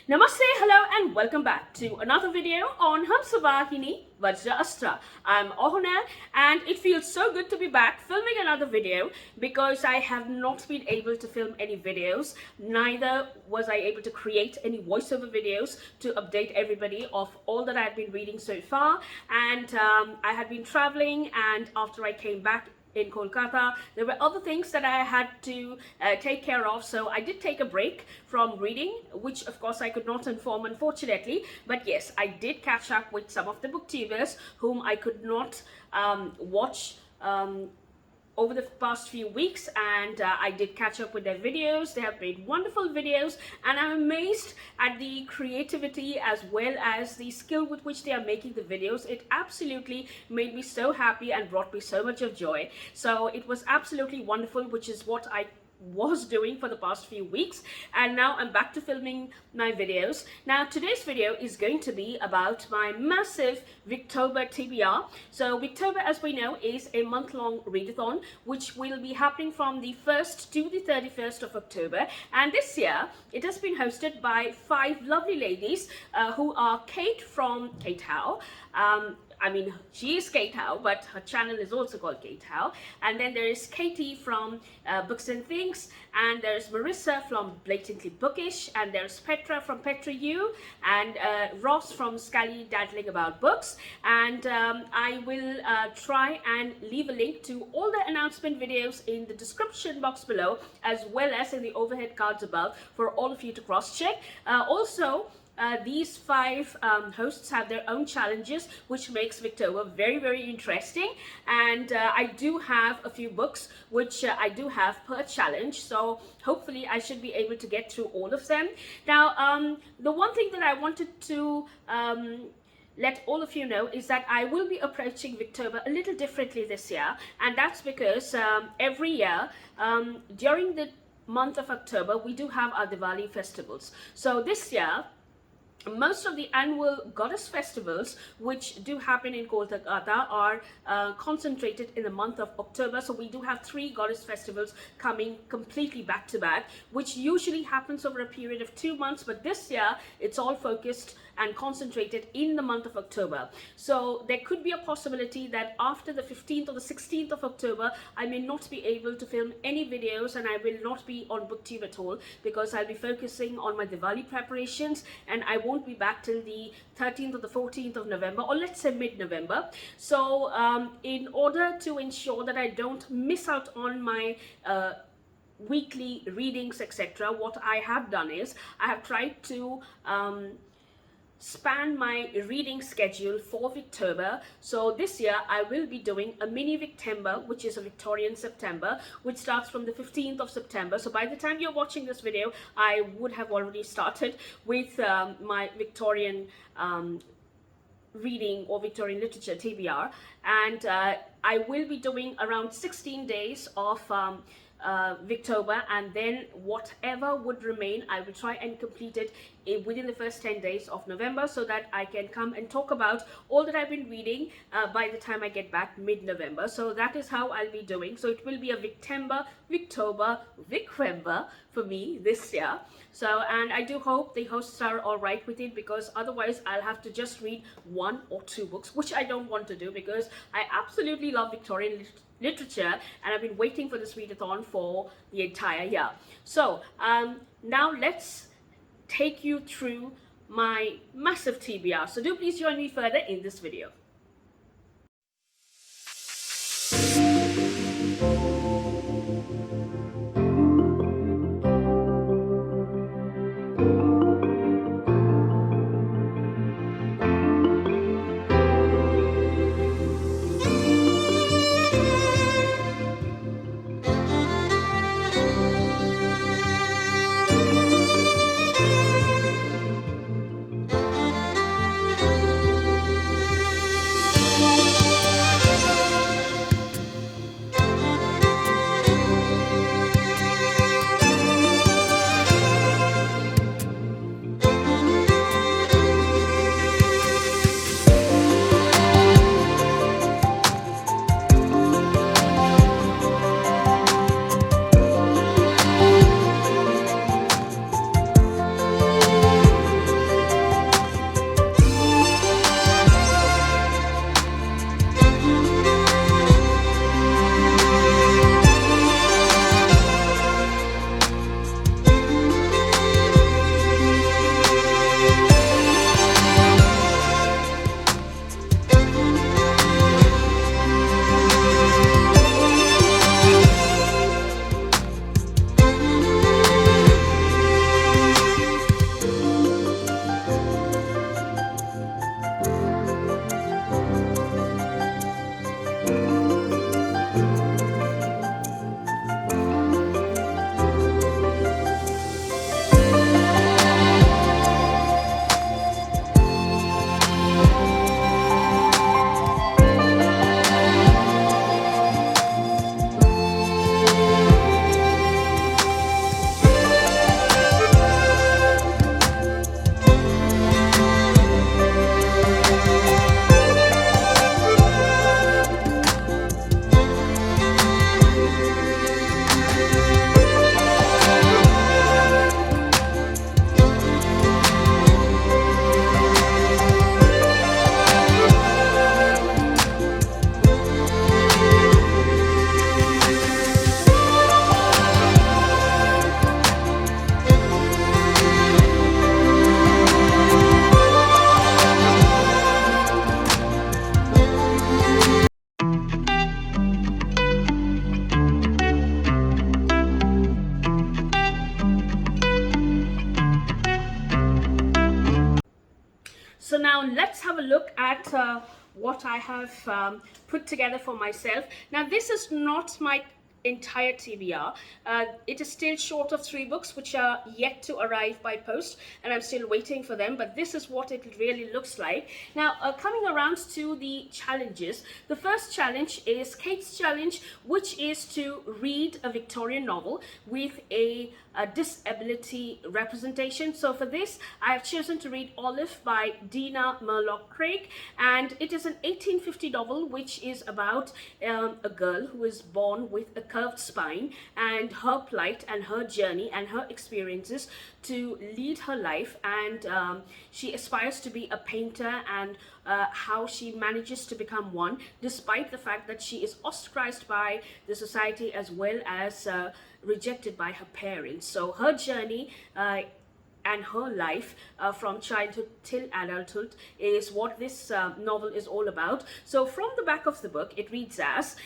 Namaste, hello and welcome back to another video on Hamsavahini Vajraasthra. I'm Awhona and it feels so good to be back filming another video because I have not been able to film any videos. Neither was I able to create any voiceover videos to update everybody of all that I've been reading so far. And I had been traveling, and after I came back in Kolkata, there were other things that I had to take care of, so I did take a break from reading, which of course I could not inform, unfortunately. But yes, I did catch up with some of the booktubers whom I could not watch over the past few weeks, and I did catch up with their videos. They have made wonderful videos, and I'm amazed at the creativity as well as the skill with which they are making the videos. It absolutely made me so happy and brought me so much of joy. So it was absolutely wonderful, which is what I was doing for the past few weeks, and now I'm back to filming my videos. Now today's video is going to be about my massive Victober TBR. So Victober, as we know, is a month-long readathon which will be happening from the 1st to the 31st of October, and this year it has been hosted by 5 lovely ladies who are Kate from Kate How. I mean, she is Kate How, but her channel is also called Kate How. And then there is Katie from Books and Things, and there's Marissa from Blatantly Bookish, and there's Petra from Petra U, and Ross from Scally Daddling About Books. And I will try and leave a link to all the announcement videos in the description box below, as well as in the overhead cards above, for all of you to cross-check. These 5 hosts have their own challenges, which makes Victober very, very interesting. And I do have a few books which I do have per challenge, so hopefully I should be able to get through all of them. Now, the one thing that I wanted to let all of you know is that I will be approaching Victober a little differently this year, and that's because every year during the month of October we do have our Diwali festivals. So this year, most of the annual goddess festivals which do happen in Kolkata are concentrated in the month of October. So we do have 3 goddess festivals coming completely back to back, which usually happens over a period of 2 months, but this year it's all focused and concentrated in the month of October. So there could be a possibility that after the 15th or the 16th of October I may not be able to film any videos, and I will not be on booktube at all because I'll be focusing on my Diwali preparations, and I won't be back till the 13th or the 14th of November, or let's say mid-November. So in order to ensure that I don't miss out on my weekly readings, etc., what I have done is I have tried to span my reading schedule for Victober. So this year I will be doing a mini Victober, which is a Victorian September, which starts from the 15th of September. So by the time you're watching this video, I would have already started with my Victorian reading or Victorian literature TBR, and I will be doing around 16 days of Victober, and then whatever would remain I will try and complete it within the first 10 days of November, so that I can come and talk about all that I've been reading by the time I get back mid-November. So that is how I'll be doing. So it will be a Victober for me this year. So, and I do hope the hosts are all right with it, because otherwise I'll have to just read 1 or 2 books, which I don't want to do because I absolutely love Victorian literature, and I've been waiting for this readathon for the entire year. So now let's take you through my massive TBR. So do please join me further in this video. So now let's have a look at what I have put together for myself. Now this is not my entire TBR. It is still short of 3 books which are yet to arrive by post, and I'm still waiting for them, but this is what it really looks like. Now coming around to the challenges, the first challenge is Kate's challenge, which is to read a Victorian novel with a disability representation. So for this I have chosen to read Olive by Dina Murlock Craig, and it is an 1850 novel which is about a girl who is born with a curved spine, and her plight and her journey and her experiences to lead her life, and she aspires to be a painter, and how she manages to become one despite the fact that she is ostracized by the society as well as rejected by her parents. So her journey and her life from childhood till adulthood is what this novel is all about. So from the back of the book it reads as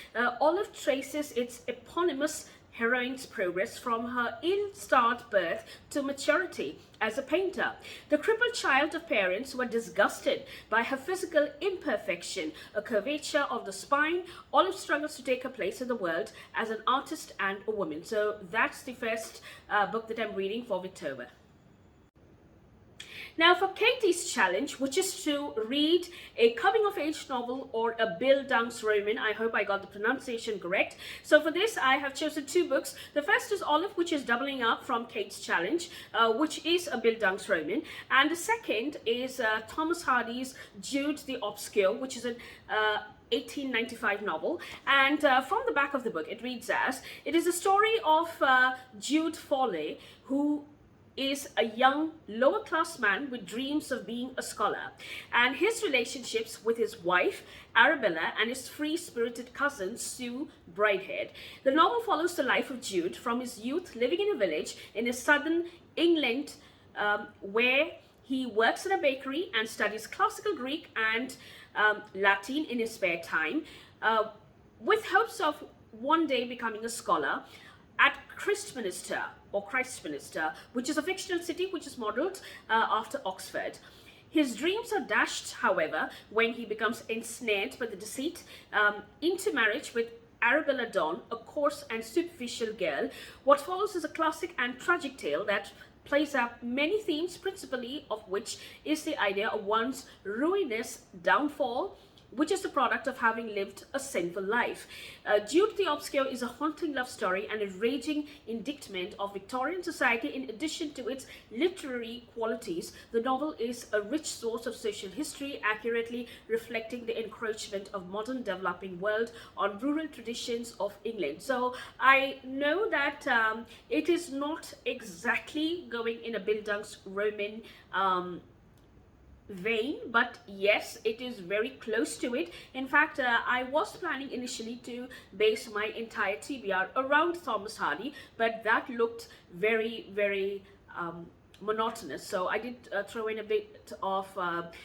Olive traces its eponymous heroine's progress from her ill-starred birth to maturity as a painter. The crippled child of parents who were disgusted by her physical imperfection, a curvature of the spine, Olive struggles to take her place in the world as an artist and a woman. So that's the first book that I'm reading for Victober. Now for Katie's challenge, which is to read a coming-of-age novel or a Bildungsroman. I hope I got the pronunciation correct. So for this I have chosen 2 books. The first is Olive, which is doubling up from Kate's challenge, which is a Bildungsroman, and the second is Thomas Hardy's Jude the Obscure, which is an 1895 novel. And from the back of the book it reads as, it is a story of Jude Foley, who is a young lower class man with dreams of being a scholar, and his relationships with his wife Arabella and his free-spirited cousin Sue Bridehead. The novel follows the life of Jude from his youth living in a village in southern England, where he works in a bakery and studies classical Greek and Latin in his spare time, with hopes of one day becoming a scholar at Christminster, which is a fictional city which is modelled after Oxford. His dreams are dashed, however, when he becomes ensnared by the deceit into marriage with Arabella Dawn, a coarse and superficial girl. What follows is a classic and tragic tale that plays up many themes, principally of which is the idea of one's ruinous downfall, which is the product of having lived a sinful life. Jude the Obscure is a haunting love story and a raging indictment of Victorian society. In addition to its literary qualities, the novel is a rich source of social history, accurately reflecting the encroachment of modern developing world on rural traditions of England. So I know that it is not exactly going in a Bildungsroman vein, but yes, it is very close to it. In fact, I was planning initially to base my entire TBR around Thomas Hardy, but that looked very monotonous, so I did throw in a bit of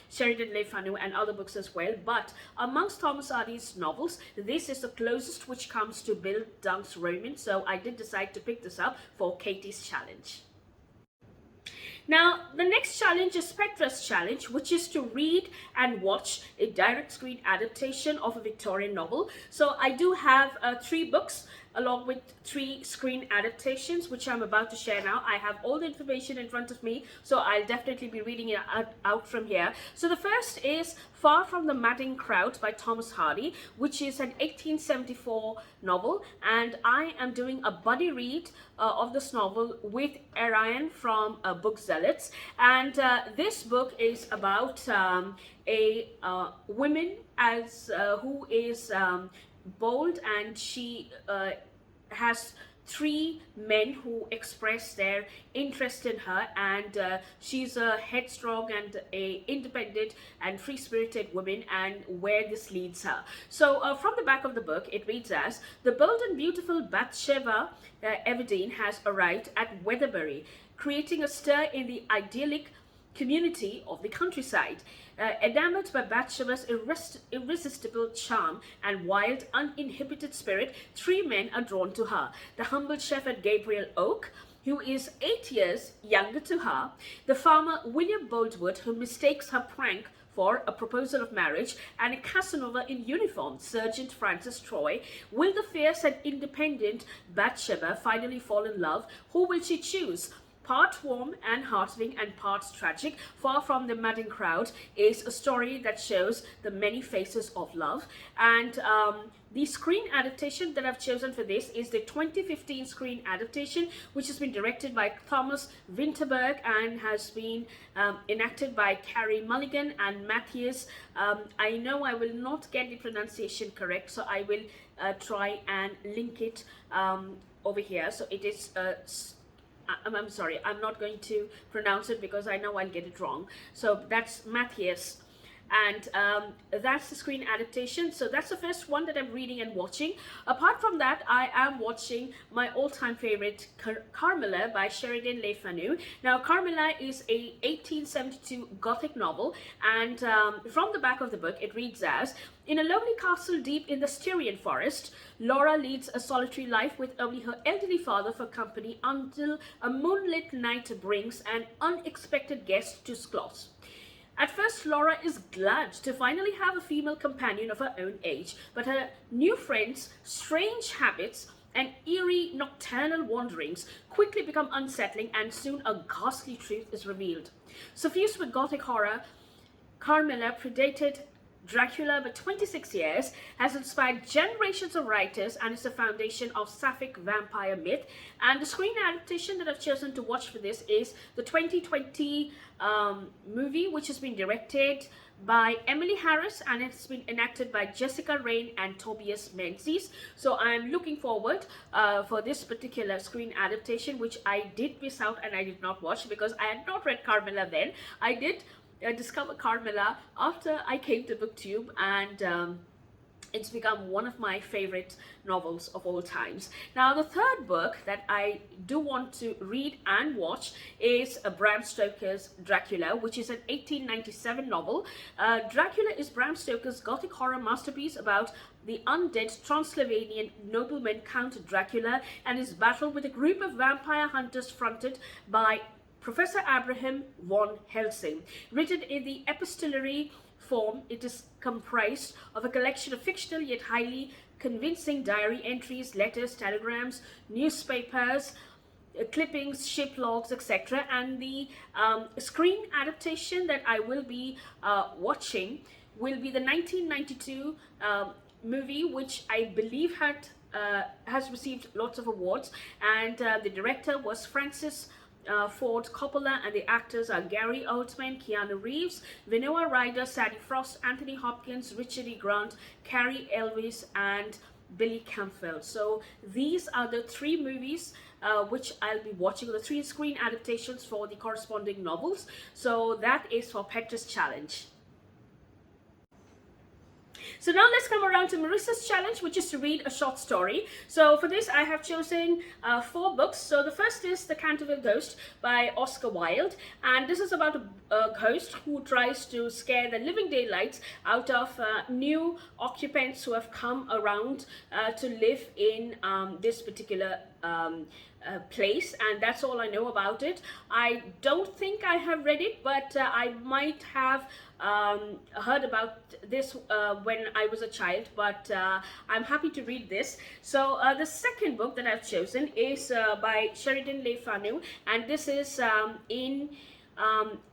Sheridan Le Fanu and other books as well. But amongst Thomas Hardy's novels, this is the closest which comes to Bildungsroman, so I did decide to pick this up for Katie's challenge. Now, the next challenge is Petra's challenge, which is to read and watch a direct screen adaptation of a Victorian novel. So I do have 3 books along with 3 screen adaptations, which I'm about to share now. I have all the information in front of me, so I'll definitely be reading it out from here. So the first is Far from the Madding Crowd by Thomas Hardy, which is an 1874 novel, and I am doing a buddy read of this novel with Erion from Book Zealots. And this book is about a woman who is bold, and she has 3 men who express their interest in her, and she's a headstrong and a independent and free-spirited woman, and where this leads her. So from the back of the book it reads as, the bold and beautiful Bathsheba Everdeen has arrived at Weatherbury, creating a stir in the idyllic community of the countryside. Enamored by Bathsheba's irresistible charm and wild, uninhibited spirit, 3 men are drawn to her. The humble shepherd Gabriel Oak, who is 8 years younger to her, the farmer William Boldwood, who mistakes her prank for a proposal of marriage and a Casanova in uniform, Sergeant Francis Troy. Will the fierce and independent Bathsheba finally fall in love? Who will she choose? Part warm and heartening and part tragic, Far from the Madding Crowd is a story that shows the many faces of love. And the screen adaptation that I've chosen for this is the 2015 screen adaptation, which has been directed by Thomas Vinterberg and has been enacted by Carey Mulligan and Matthias. I know I will not get the pronunciation correct, so I will try and link it over here. So it is I'm sorry, I'm not going to pronounce it because I know I'll get it wrong. So that's Matthias, and that's the screen adaptation. So that's the first one that I'm reading and watching. Apart from that, I am watching my all-time favorite, Carmilla by Sheridan Le Fanu. Now, Carmilla is a 1872 Gothic novel, and from the back of the book, it reads as: in a lonely castle deep in the Styrian forest, Laura leads a solitary life with only her elderly father for company until a moonlit night brings an unexpected guest to Sklos. At first, Laura is glad to finally have a female companion of her own age, but her new friend's strange habits and eerie nocturnal wanderings quickly become unsettling, and soon a ghastly truth is revealed. Suffused with Gothic horror, Carmilla predated Dracula by 26 years, has inspired generations of writers, and is the foundation of Sapphic vampire myth. And the screen adaptation that I've chosen to watch for this is the 2020 movie, which has been directed by Emily Harris and it's been enacted by Jessica Rain and Tobias Menzies. So I'm looking forward for this particular screen adaptation, which I did miss out and I did not watch because I had not read Carmilla then. I did discover Carmilla after I came to BookTube, and it's become one of my favorite novels of all times. Now, the third book that I do want to read and watch is Bram Stoker's Dracula, which is an 1897 novel. Dracula is Bram Stoker's Gothic horror masterpiece about the undead Transylvanian nobleman Count Dracula and his battle with a group of vampire hunters fronted by Professor Abraham von Helsing. Written in the epistolary form, it is comprised of a collection of fictional yet highly convincing diary entries, letters, telegrams, newspapers, clippings, ship logs, etc. And the screen adaptation that I will be watching will be the 1992 movie, which I believe has received lots of awards, and the director was Francis Ford Coppola, and the actors are Gary Oldman, Keanu Reeves, Winona Ryder, Sadie Frost, Anthony Hopkins, Richard E. Grant, Carrie Elwes, and Billy Campbell. So these are the three movies which I'll be watching, the three screen adaptations for the corresponding novels. So that is for Petra's challenge. So now let's come around to Marissa's challenge, which is to read a short story. So for this, I have chosen 4 books. So the first is The Canterville Ghost by Oscar Wilde. And this is about a ghost who tries to scare the living daylights out of new occupants who have come around to live in this particular place, and that's all I know about it. I don't think I have read it, but I might have heard about this when I was a child, but I'm happy to read this. So the second book that I've chosen is by Sheridan Le Fanu, and this is in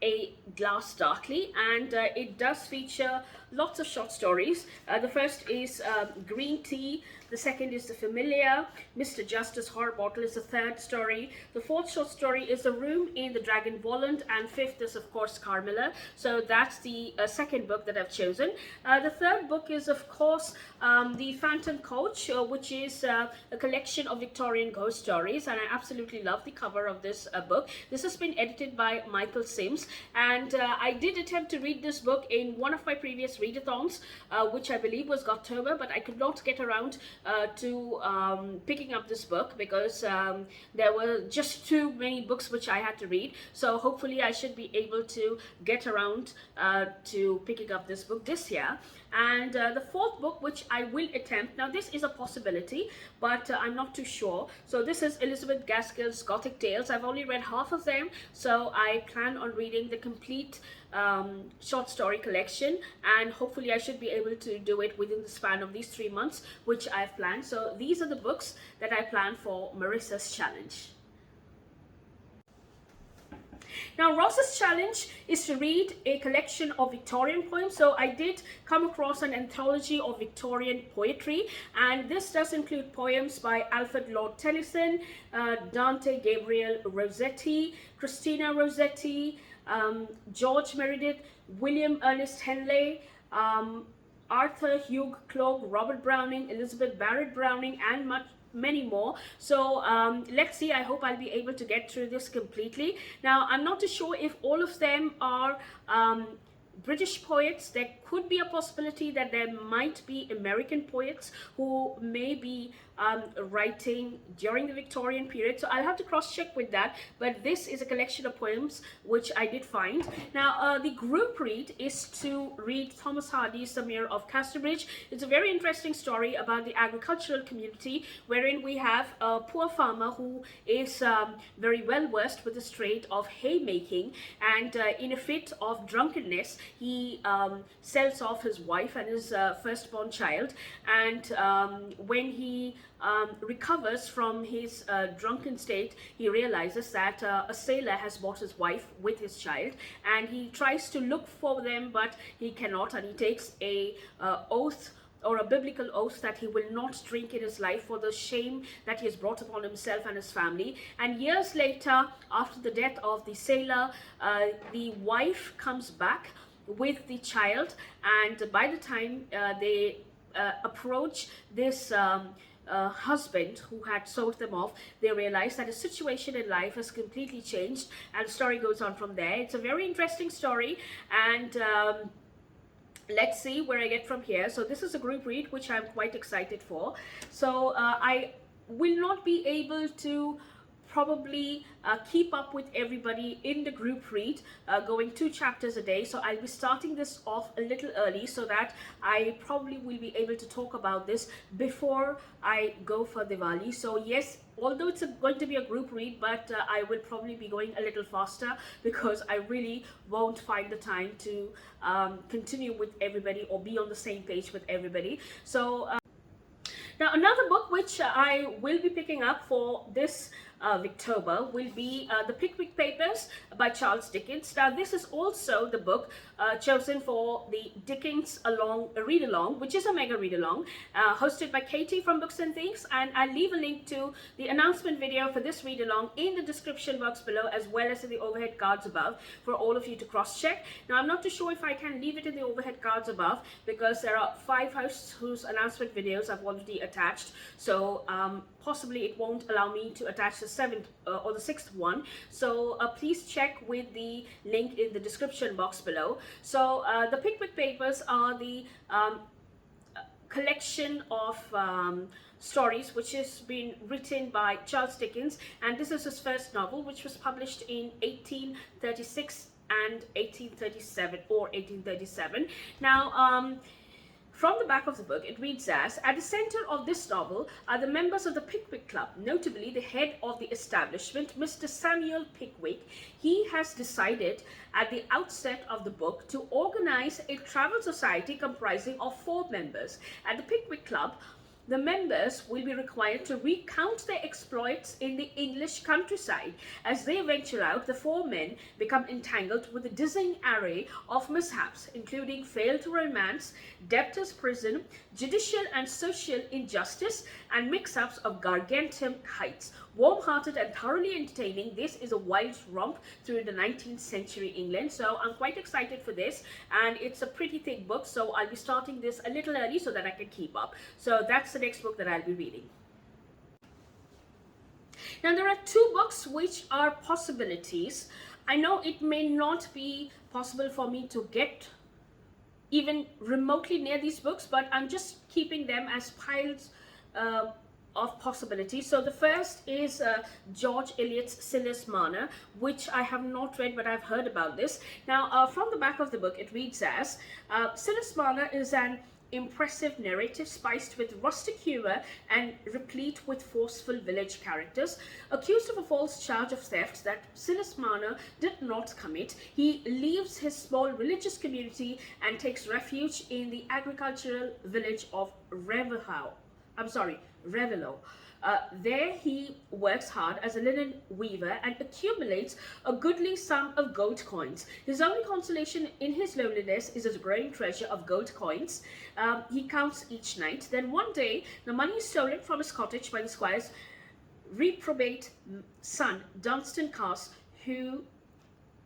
A Glass Darkly, and it does feature lots of short stories. The first is Green Tea, the second is The Familiar, Mr. Justice Horror Bottle is the third story, the fourth short story is The Room in the Dragon Volant, and fifth is of course Carmilla. So that's the second book that I've chosen. The third book is of course The Phantom Coach, which is a collection of Victorian ghost stories, and I absolutely love the cover of this book. This has been edited by Michael Sims, and I did attempt to read this book in one of my previous readathons, which I believe was October, but I could not get around to picking up this book because there were just too many books which I had to read. So hopefully I should be able to get around to picking up this book this year. And the fourth book which I will attempt, now this is a possibility, but I'm not too sure. So this is Elizabeth Gaskell's Gothic Tales. I've only read half of them, so I plan on reading the complete short story collection, and hopefully I should be able to do it within the span of these 3 months, which I've planned. So these are the books that I planned for Marissa's challenge. Now, Ross's challenge is to read a collection of Victorian poems. So I did come across an anthology of Victorian poetry, and this does include poems by Alfred Lord Tennyson, Dante Gabriel Rossetti, Christina Rossetti, George Meredith, William Ernest Henley, Arthur Hugh Clarke, Robert Browning, Elizabeth Barrett Browning, and many more. So let's see. I hope I'll be able to get through this completely. Now, I'm not too sure if all of them are British poets. There could be a possibility that there might be American poets who may be writing during the Victorian period, so I'll have to cross-check with that, but this is a collection of poems which I did find. Now, the group read is to read Thomas Hardy's The Mayor of Casterbridge. It's a very interesting story about the agricultural community, wherein we have a poor farmer who is very well versed with the trade of haymaking, and in a fit of drunkenness, he sells off his wife and his firstborn child, and when he recovers from his drunken state, he realizes that a sailor has bought his wife with his child, and he tries to look for them, but he cannot, and he takes a oath, or a biblical oath, that he will not drink in his life for the shame that he has brought upon himself and his family. And years later, after the death of the sailor, the wife comes back with the child, and by the time they approach this husband who had sold them off, they realize that his situation in life has completely changed, and the story goes on from there. It's a very interesting story, and let's see where I get from here. So this is a group read which I'm quite excited for. So I will not be able to probably keep up with everybody in the group read, going 2 chapters a day. So I'll be starting this off a little early so that I probably will be able to talk about this before I go for Diwali. So yes, although it's going to be a group read, but I will probably be going a little faster because I really won't find the time to continue with everybody or be on the same page with everybody. So now, another book which I will be picking up for this Victober will be The Pickwick Papers by Charles Dickens. Now, this is also the book chosen for the Dickensalong Read-Along, which is a mega read-along, hosted by Katie from Books and Things, and I'll leave a link to the announcement video for this read-along in the description box below, as well as in the overhead cards above, for all of you to cross-check. Now, I'm not too sure if I can leave it in the overhead cards above, because there are 5 hosts whose announcement videos I've already attached, so possibly it won't allow me to attach the 7th or the 6th one. So please check with the link in the description box below. So the Pickwick Papers are the collection of stories which has been written by Charles Dickens, and this is his first novel, which was published in 1836 and 1837 or 1837. Now, from the back of the book, it reads as, at the center of this novel are the members of the Pickwick Club, notably the head of the establishment, Mr. Samuel Pickwick. He has decided at the outset of the book to organize a travel society comprising of 4 members. At the Pickwick Club, the members will be required to recount their exploits in the English countryside. As they venture out, the 4 men become entangled with a dizzying array of mishaps, including failed romance, debtor's prison, judicial and social injustice, and mix-ups of gargantuan heights. Warm-hearted and thoroughly entertaining, this is a wild romp through the 19th century England. So I'm quite excited for this, and it's a pretty thick book, so I'll be starting this a little early so that I can keep up. So that's the next book that I'll be reading. Now, there are 2 books which are possibilities. I know it may not be possible for me to get even remotely near these books, but I'm just keeping them as piles of possibilities. So the first is George Eliot's Silas Marner, which I have not read, but I've heard about this. Now, from the back of the book, it reads as, Silas Marner is an impressive narrative spiced with rustic humor and replete with forceful village characters. Accused of a false charge of theft that Silas Marner did not commit, he leaves his small religious community and takes refuge in the agricultural village of Revelo. There he works hard as a linen weaver and accumulates a goodly sum of gold coins. His only consolation in his loneliness is his growing treasure of gold coins. He counts each night. Then one day, the money is stolen from his cottage by the squire's reprobate son, Dunstan Cass, who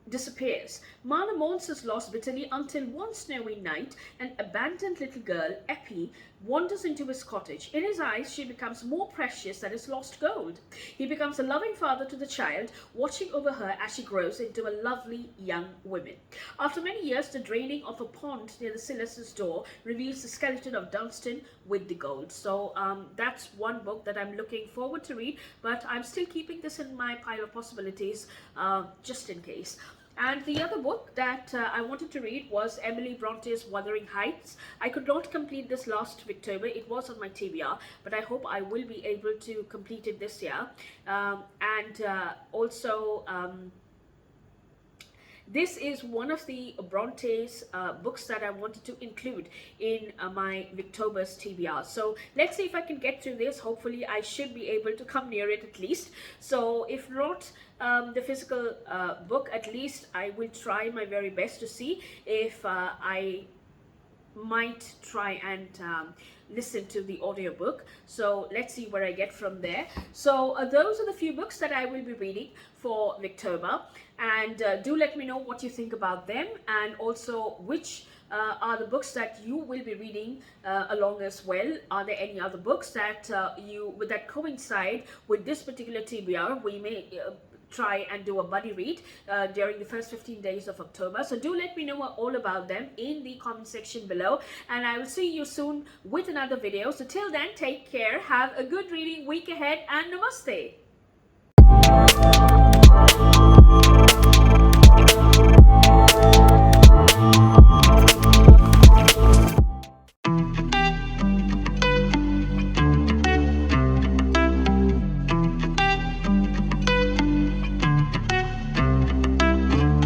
disappears. Marner mourns his loss bitterly until one snowy night, an abandoned little girl, Eppie, wanders into his cottage. In his eyes, she becomes more precious than his lost gold. He becomes a loving father to the child, watching over her as she grows into a lovely young woman. After many years, the draining of a pond near the Silas's door reveals the skeleton of Dunstan with the gold. So that's one book that I'm looking forward to read, but I'm still keeping this in my pile of possibilities just in case. And the other book that I wanted to read was Emily Bronte's Wuthering Heights. I could not complete this last Victober. It was on my TBR, but I hope I will be able to complete it this year. This is one of the Bronte's books that I wanted to include in my Victober's TBR. So let's see if I can get through this. Hopefully I should be able to come near it at least. So if not the physical book, at least I will try my very best to see if I might try and listen to the audiobook. So let's see where I get from there. So those are the few books that I will be reading for Victober, and do let me know what you think about them, and also which are the books that you will be reading along as well. Are there any other books that that coincide with this particular TBR? We may try and do a buddy read during the first 15 days of October. So do let me know all about them in the comment section below, and I will see you soon with another video. So till then, take care, have a good reading week ahead, and Namaste.